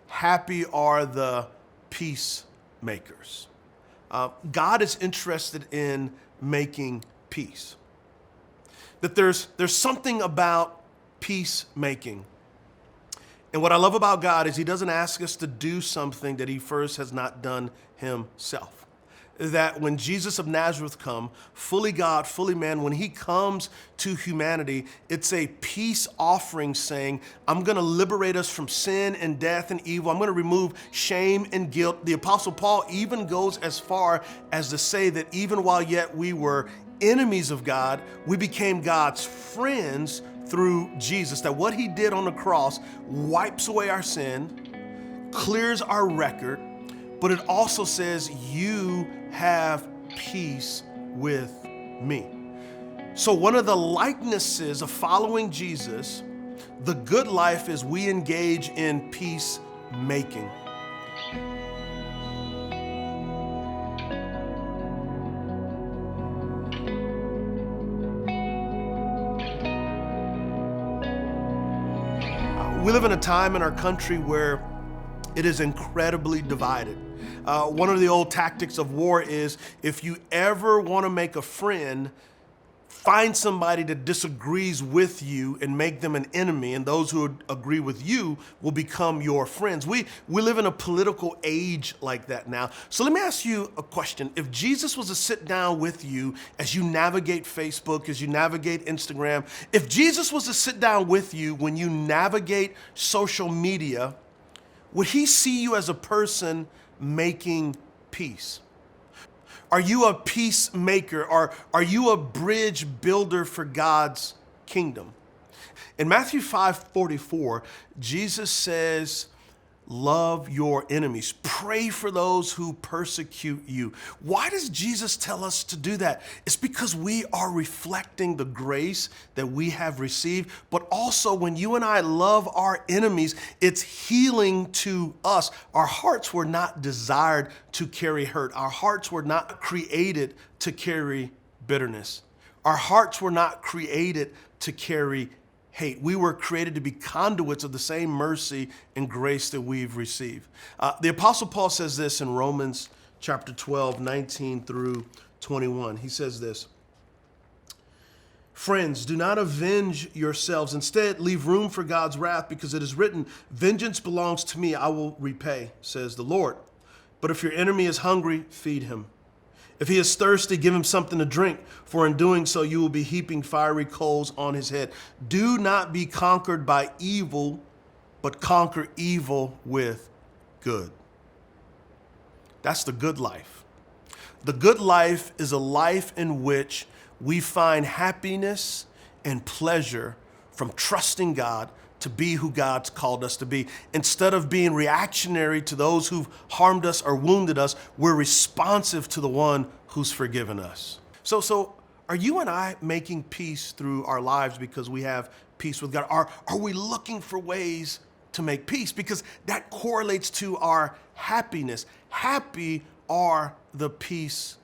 happy are the peacemakers. God is interested in making peace. That there's something about peacemaking. And what I love about God is he doesn't ask us to do something that he first has not done himself. That when Jesus of Nazareth come, fully God, fully man, when he comes to humanity, it's a peace offering saying, I'm going to liberate us from sin and death and evil. I'm going to remove shame and guilt. The Apostle Paul even goes as far as to say that even while yet we were enemies of God, we became God's friends through Jesus. That what he did on the cross wipes away our sin, clears our record, but it also says you have peace with me. So one of the likenesses of following Jesus, the good life, is we engage in peacemaking. We live in a time in our country where it is incredibly divided. One of the old tactics of war is if you ever want to make a friend, find somebody that disagrees with you and make them an enemy, and those who agree with you will become your friends. We live in a political age like that now. So let me ask you a question. If Jesus was to sit down with you as you navigate Facebook, as you navigate Instagram, if Jesus was to sit down with you when you navigate social media, would he see you as a person making peace? Are you a peacemaker? Or are you a bridge builder for God's kingdom? In Matthew 5:44, Jesus says, love your enemies. Pray for those who persecute you. Why does Jesus tell us to do that? It's because we are reflecting the grace that we have received, but also when you and I love our enemies, it's healing to us. Our hearts were not desired to carry hurt. Our hearts were not created to carry bitterness. Our hearts were not created to carry hate. We were created to be conduits of the same mercy and grace that we've received. The Apostle Paul says this in Romans chapter 12, 19 through 21. He says this, friends, do not avenge yourselves. Instead, leave room for God's wrath, because it is written, vengeance belongs to me, I will repay, says the Lord. But if your enemy is hungry, feed him. If he is thirsty, give him something to drink, for in doing so you will be heaping fiery coals on his head. Do not be conquered by evil, but conquer evil with good. That's the good life. The good life is a life in which we find happiness and pleasure from trusting God to be who God's called us to be. Instead of being reactionary to those who've harmed us or wounded us, we're responsive to the one who's forgiven us. So are you and I making peace through our lives because we have peace with God? Are we looking for ways to make peace? Because that correlates to our happiness. Happy are the peacemakers.